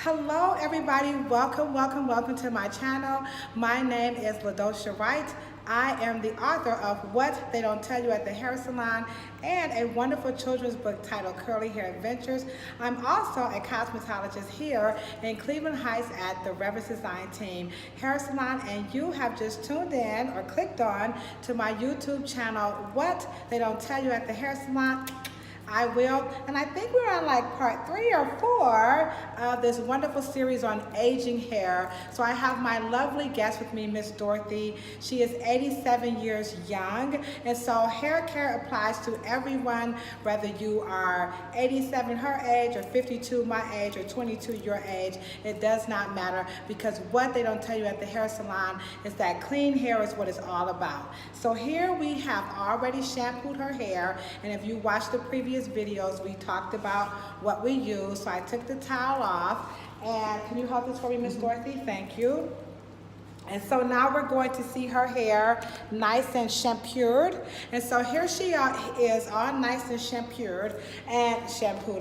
Hello everybody, welcome to my channel. My name is LaDosha Wright. I am the author of What They Don't Tell You at the Hair Salon and a wonderful children's book titled Curly Hair Adventures. I'm also a cosmetologist here in Cleveland Heights at the Reverence Design Tame Hair Salon, and you have just tuned in or clicked on to my YouTube channel, What They Don't Tell You at the Hair Salon. I will, and I think we're on like part 3 or 4 of this wonderful series on aging hair. So I have my lovely guest with me, Miss Dorothy. She is 87 years young, and so hair care applies to everyone, whether you are 87 her age, or 52 my age, or 22 your age. It does not matter, because what they don't tell you at the hair salon is that clean hair is what it's all about. So here we have already shampooed her hair, and if you watched the previous videos, we talked about what we use. So I took the towel off, and can you hold this for me, Miss Dorothy? Thank you. And so now we're going to see her hair nice and shampooed. And so here she is, all nice and shampooed.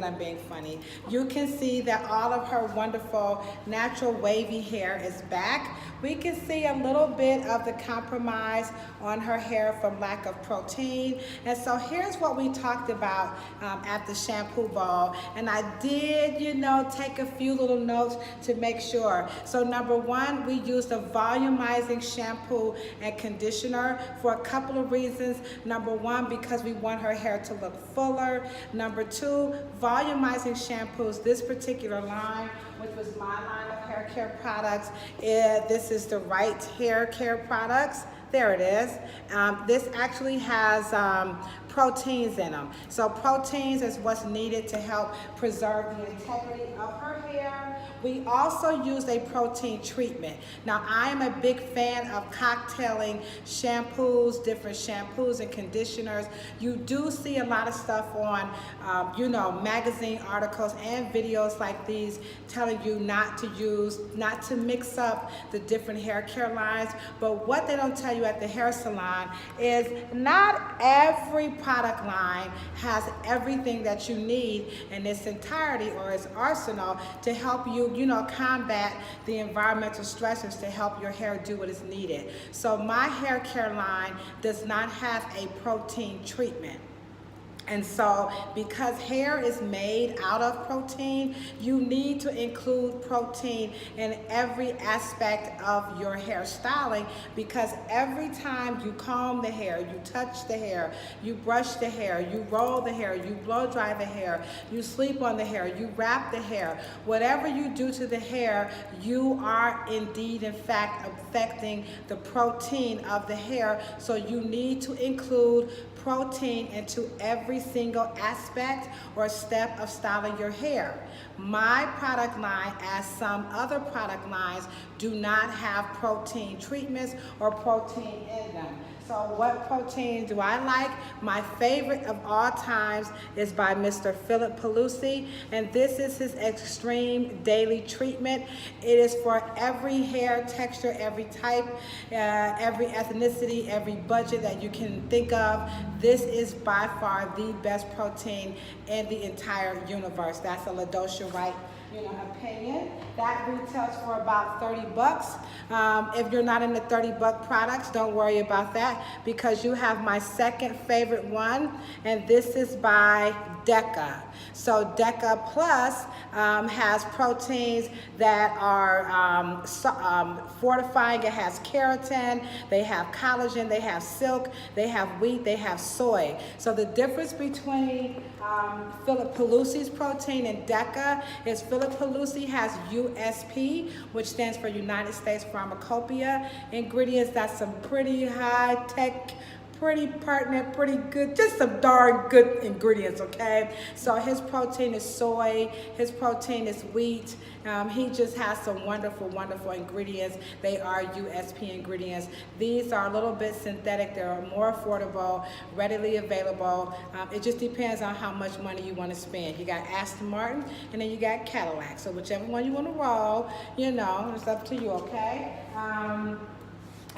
I'm being funny. You can see that all of her wonderful natural wavy hair is back. We can see a little bit of the compromise on her hair from lack of protein. And so here's what we talked about at the shampoo bowl. And I did, take a few little notes to make sure. So number 1, we used a volumizing shampoo and conditioner for a couple of reasons. Number 1, because we want her hair to look fuller. Number 2, volumizing shampoos, this particular line, which was my line of hair care products, this is the Right Hair Care Products. There it is. This actually has proteins in them. So proteins is what's needed to help preserve the integrity of her hair. We also use a protein treatment. Now, I am a big fan of cocktailing shampoos, different shampoos and conditioners. You do see a lot of stuff on, magazine articles and videos like these telling you not to mix up the different hair care lines. But what they don't tell you at the hair salon is not every product line has everything that you need in its entirety or its arsenal to help you, combat the environmental stressors to help your hair do what is needed. So my hair care line does not have a protein treatment. And so, because hair is made out of protein, you need to include protein in every aspect of your hair styling, because every time you comb the hair, you touch the hair, you brush the hair, you roll the hair, you blow dry the hair, you sleep on the hair, you wrap the hair, whatever you do to the hair, you are indeed, in fact, affecting the protein of the hair. So you need to include protein into every single aspect or step of styling your hair. My product line, as some other product lines, do not have protein treatments or protein in them. So what protein do I like? My favorite of all times is by Mr. Pelusi, and this is his Extreme Daily Treatment. It is for every hair texture, every type, every ethnicity, every budget that you can think of. This is by far the best protein in the entire universe. That's a LaDosha Wright opinion. That retails for about 30 bucks. If you're not in the 30-buck products, don't worry about that, because you have my second favorite one, and this is by DECA. So DECA Plus has proteins that are fortifying. It has keratin, they have collagen, they have silk, they have wheat, they have soy. So the difference between Philip Pelusi's protein and DECA is Philip Pelusi has USP, which stands for United States Pharmacopoeia ingredients. That's some pretty high-tech, pretty pertinent, pretty good, just some darn good ingredients, okay? So his protein is soy, his protein is wheat. He just has some wonderful, wonderful ingredients. They are USP ingredients. These are a little bit synthetic. They're more affordable, readily available. It just depends on how much money you want to spend. You got Aston Martin, and then you got Cadillac. So whichever one you want to roll, it's up to you, okay?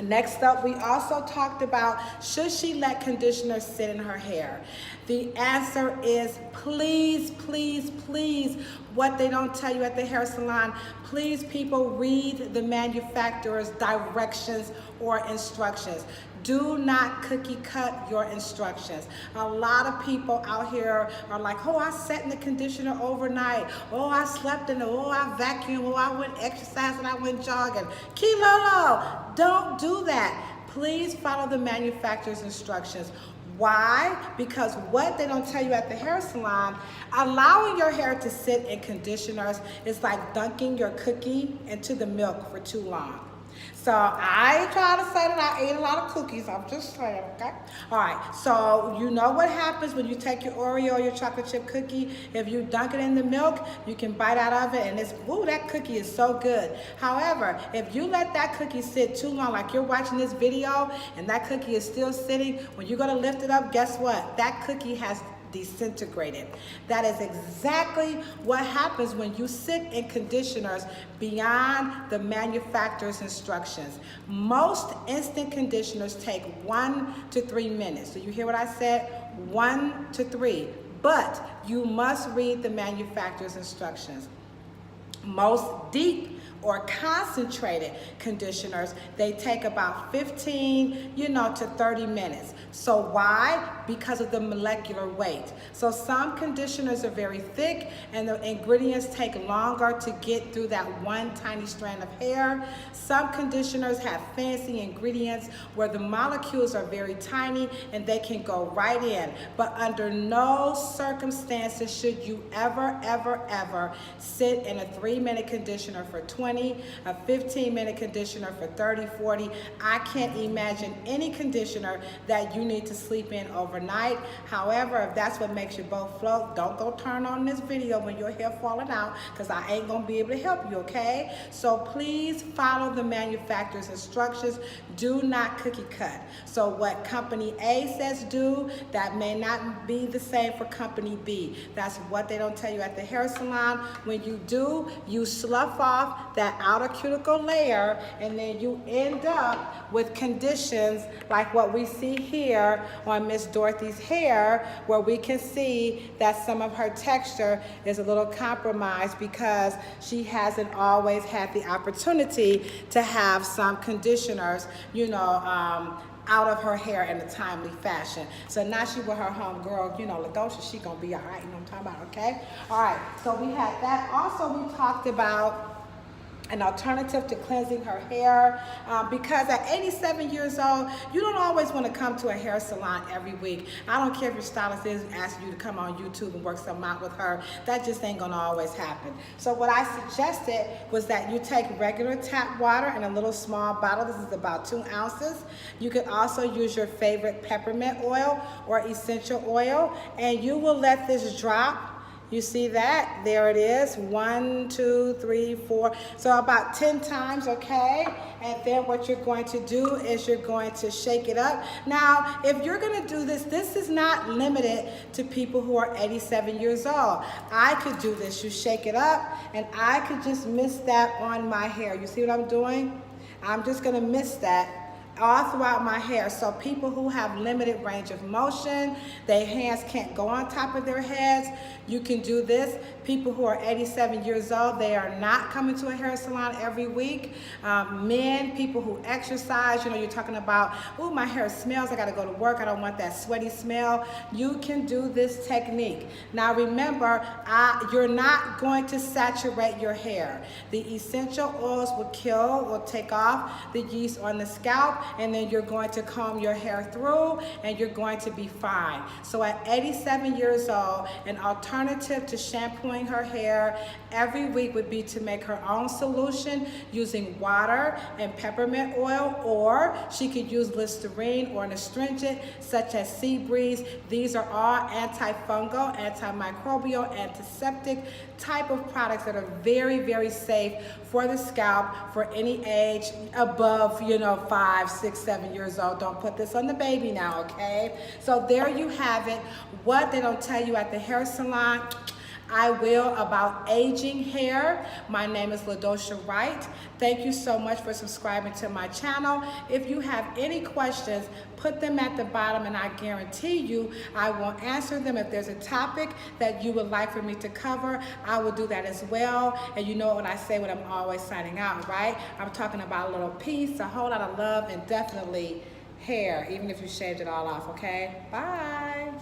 Next up, we also talked about, should she let conditioner sit in her hair? The answer is please, please, please. What they don't tell you at the hair salon, please people read the manufacturer's directions or instructions. Do not cookie cut your instructions. A lot of people out here are like, oh, I sat in the conditioner overnight. Oh, I slept in it. Oh, I vacuumed. Oh, I went exercising. I went jogging. Kilolo, don't do that. Please follow the manufacturer's instructions. Why? Because what they don't tell you at the hair salon, allowing your hair to sit in conditioners is like dunking your cookie into the milk for too long. So I ain't trying to say that I ate a lot of cookies. I'm just saying, okay? All right, so you know what happens when you take your Oreo, your chocolate chip cookie. If you dunk it in the milk, you can bite out of it and it's, ooh, that cookie is so good. However, if you let that cookie sit too long, like you're watching this video and that cookie is still sitting, when you're gonna lift it up, guess what? That cookie has disintegrated. That is exactly what happens when you sit in conditioners beyond the manufacturer's instructions. Most instant conditioners take 1 to 3 minutes. So you hear what I said? 1 to 3. But you must read the manufacturer's instructions. Most deep or concentrated conditioners, they take about 15, to 30 minutes. So why? Because of the molecular weight. So some conditioners are very thick and the ingredients take longer to get through that one tiny strand of hair. Some conditioners have fancy ingredients where the molecules are very tiny and they can go right in. But under no circumstances should you ever, ever, ever sit in a 3-minute conditioner for 20, a 15-minute conditioner for 30, 40. I can't imagine any conditioner that you need to sleep in overnight. However, if that's what makes your boat float, don't go turn on this video when your hair falling out, because I ain't gonna be able to help you, okay? So please follow the manufacturer's instructions. Do not cookie cut. So what company A says do, that may not be the same for company B. That's what they don't tell you at the hair salon. When you do, you slough off that outer cuticle layer and then you end up with conditions like what we see here on Miss Dorothy's hair, where we can see that some of her texture is a little compromised because she hasn't always had the opportunity to have some conditioners, out of her hair in a timely fashion. So now she with her home girl, LaDosha, she gonna be all right, you know what I'm talking about, okay? All right, so we had that. Also, we talked about an alternative to cleansing her hair, because at 87 years old, you don't always want to come to a hair salon every week. I don't care if your stylist is asking you to come on YouTube and work something out with her. That just ain't gonna always happen. So what I suggested was that you take regular tap water in a little small bottle. This is about 2 ounces. You could also use your favorite peppermint oil or essential oil, and you will let this drop. You see that? There it is. 1, 2, 3, 4. So about 10 times, okay? And then what you're going to do is you're going to shake it up. Now, if you're going to do this, this is not limited to people who are 87 years old. I could do this. You shake it up, and I could just mist that on my hair. You see what I'm doing? I'm just going to mist that all throughout my hair. So people who have limited range of motion, their hands can't go on top of their heads, you can do this. People who are 87 years old, they are not coming to a hair salon every week. Men, people who exercise, you're talking about, oh, my hair smells, I gotta go to work, I don't want that sweaty smell. You can do this technique. Now remember, you're not going to saturate your hair. The essential oils will take off the yeast on the scalp, and then you're going to comb your hair through and you're going to be fine. So at 87 years old, an alternative to shampooing her hair every week would be to make her own solution using water and peppermint oil, or she could use Listerine or an astringent such as Sea Breeze. These are all antifungal, antimicrobial, antiseptic type of products that are very, very safe for the scalp for any age above, 5, 6, 7 years old. Don't put this on the baby now, okay? So there you have it. What they don't tell you at the hair salon. I will about aging hair. My name is LaDosha Wright. Thank you so much for subscribing to my channel. If you have any questions, put them at the bottom and I guarantee you I will answer them. If there's a topic that you would like for me to cover, I will do that as well. And you know what I say when I'm always signing out, right? I'm talking about a little peace, a whole lot of love, and definitely hair, even if you shaved it all off, okay? Bye.